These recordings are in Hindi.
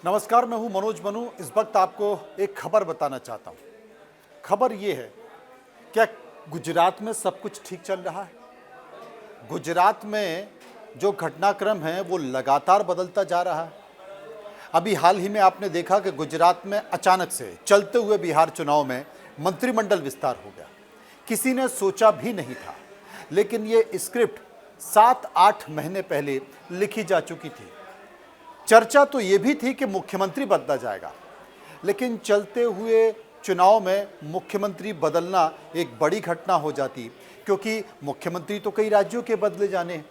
नमस्कार, मैं हूं मनोज मनु। इस वक्त आपको एक खबर बताना चाहता हूं। खबर ये है, क्या गुजरात में सब कुछ ठीक चल रहा है? गुजरात में जो घटनाक्रम है वो लगातार बदलता जा रहा है। अभी हाल ही में आपने देखा कि गुजरात में अचानक से चलते हुए बिहार चुनाव में मंत्रिमंडल विस्तार हो गया। किसी ने सोचा भी नहीं था, लेकिन ये स्क्रिप्ट 7-8 महीने पहले लिखी जा चुकी थी। चर्चा तो ये भी थी कि मुख्यमंत्री बदला जाएगा, लेकिन चलते हुए चुनाव में मुख्यमंत्री बदलना एक बड़ी घटना हो जाती, क्योंकि मुख्यमंत्री तो कई राज्यों के बदले जाने हैं।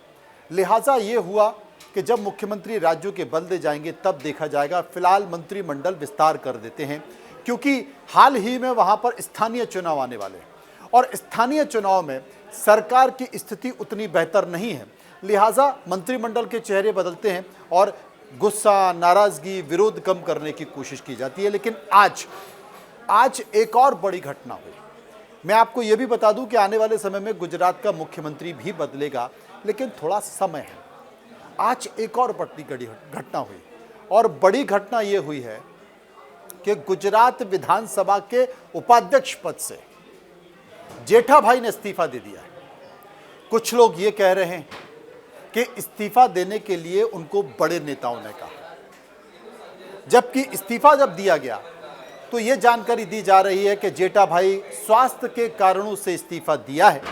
लिहाजा ये हुआ कि जब मुख्यमंत्री राज्यों के बदले जाएंगे तब देखा जाएगा। फिलहाल मंत्रिमंडल विस्तार कर देते हैं, क्योंकि हाल ही में वहाँ पर स्थानीय चुनाव आने वाले हैं और स्थानीय चुनाव में सरकार की स्थिति उतनी बेहतर नहीं है। लिहाजा मंत्रिमंडल के चेहरे बदलते हैं और गुस्सा, नाराजगी, विरोध कम करने की कोशिश की जाती है। लेकिन आज एक और बड़ी घटना हुई। मैं आपको यह भी बता दूं कि आने वाले समय में गुजरात का मुख्यमंत्री भी बदलेगा, लेकिन थोड़ा समय है। आज एक और बड़ी घटना हुई और बड़ी घटना यह हुई है कि गुजरात विधानसभा के उपाध्यक्ष पद से जेठाभाई ने इस्तीफा दे दिया है। कुछ लोग ये कह रहे हैं कि इस्तीफा देने के लिए उनको बड़े नेताओं ने कहा, जबकि इस्तीफा जब दिया गया तो ये जानकारी दी जा रही है कि जेठाभाई स्वास्थ्य के कारणों से इस्तीफा दिया है।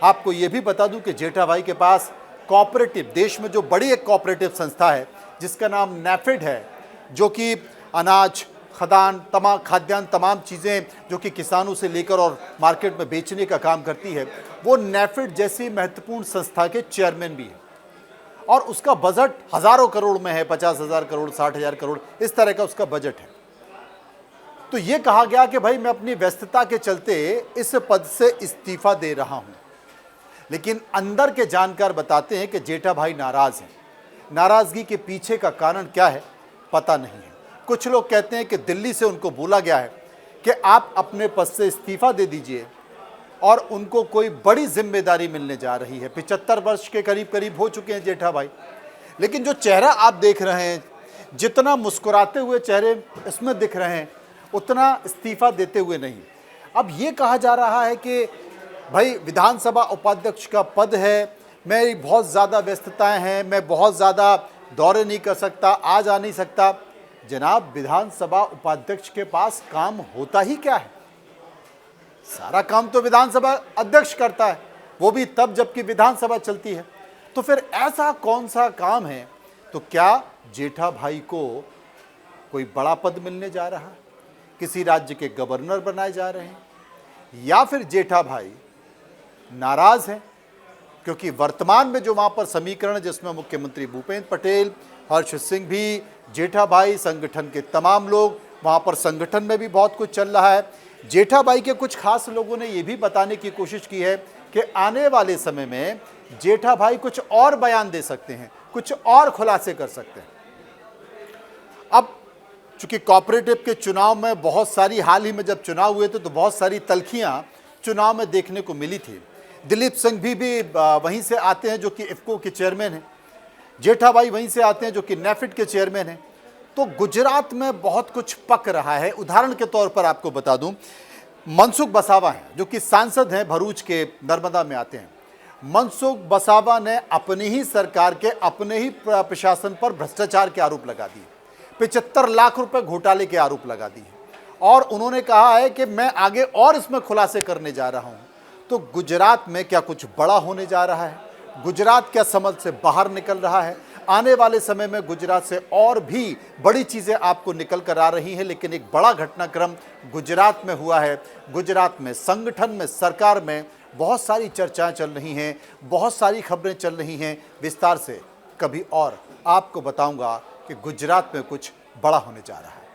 आपको ये भी बता दूं कि जेठाभाई के पास कोऑपरेटिव, देश में जो बड़ी एक कोऑपरेटिव संस्था है जिसका नाम नैफेड है, जो कि अनाज, खाद्यान्न तमाम चीज़ें जो कि किसानों से लेकर और मार्केट में बेचने का काम करती है, वो नैफेड जैसी महत्वपूर्ण संस्था के चेयरमैन भी है और उसका बजट हज़ारों करोड़ में है, 50,000 करोड़, 60,000 करोड़, इस तरह का उसका बजट है। तो ये कहा गया कि भाई मैं अपनी व्यस्तता के चलते इस पद से इस्तीफा दे रहा हूँ। लेकिन अंदर के जानकार बताते हैं कि जेठाभाई नाराज़ हैं। नाराज़गी के पीछे का कारण क्या है पता नहीं है। कुछ लोग कहते हैं कि दिल्ली से उनको बोला गया है कि आप अपने पद से इस्तीफा दे दीजिए और उनको कोई बड़ी जिम्मेदारी मिलने जा रही है। 75 वर्ष के करीब हो चुके हैं जेठाभाई, लेकिन जो चेहरा आप देख रहे हैं, जितना मुस्कुराते हुए चेहरे इसमें दिख रहे हैं, उतना इस्तीफा देते हुए नहीं। अब ये कहा जा रहा है कि भाई विधानसभा उपाध्यक्ष का पद है, मेरी बहुत ज़्यादा व्यस्तताएँ हैं, मैं बहुत ज़्यादा दौरे नहीं कर सकता, आ जा नहीं सकता। जनाब, विधानसभा उपाध्यक्ष के पास काम होता ही क्या है? सारा काम तो विधानसभा अध्यक्ष करता है, वो भी तब जबकि विधानसभा चलती है। तो फिर ऐसा कौन सा काम है? तो क्या जेठाभाई को कोई बड़ा पद मिलने जा रहा है? किसी राज्य के गवर्नर बनाए जा रहे हैं? या फिर जेठाभाई नाराज हैं क्योंकि वर्तमान में जो वहाँ पर समीकरण, जिसमें मुख्यमंत्री भूपेंद्र पटेल, हर्ष सिंह भी, जेठाभाई, संगठन के तमाम लोग, वहाँ पर संगठन में भी बहुत कुछ चल रहा है। जेठाभाई के कुछ खास लोगों ने ये भी बताने की कोशिश की है कि आने वाले समय में जेठाभाई कुछ और बयान दे सकते हैं, कुछ और खुलासे कर सकते हैं। अब चूंकि कोऑपरेटिव के चुनाव में बहुत सारी, हाल ही में जब चुनाव हुए थे तो बहुत सारी तल्खियाँ चुनाव में देखने को मिली थी। दिलीप सिंह भी वहीं से आते हैं जो कि इफ्को के चेयरमैन हैं। जेठाभाई वहीं से आते हैं जो कि नैफेड के चेयरमैन हैं। तो गुजरात में बहुत कुछ पक रहा है। उदाहरण के तौर पर आपको बता दूं, मनसुख वसावा हैं जो कि सांसद हैं, भरूच के नर्मदा में आते हैं। मनसुख वसावा ने अपनी ही सरकार के, अपने ही प्रशासन पर भ्रष्टाचार के आरोप लगा दिए, 75 लाख रुपए घोटाले के आरोप लगा दिए और उन्होंने कहा है कि मैं आगे और इसमें खुलासे करने जा रहा हूँ। तो गुजरात में क्या कुछ बड़ा होने जा रहा है? गुजरात क्या समझ से बाहर निकल रहा है? आने वाले समय में गुजरात से और भी बड़ी चीज़ें आपको निकल कर आ रही हैं। लेकिन एक बड़ा घटनाक्रम गुजरात में हुआ है। गुजरात में संगठन में, सरकार में बहुत सारी चर्चाएं चल रही हैं, बहुत सारी खबरें चल रही हैं। विस्तार से कभी और आपको बताऊंगा कि गुजरात में कुछ बड़ा होने जा रहा है।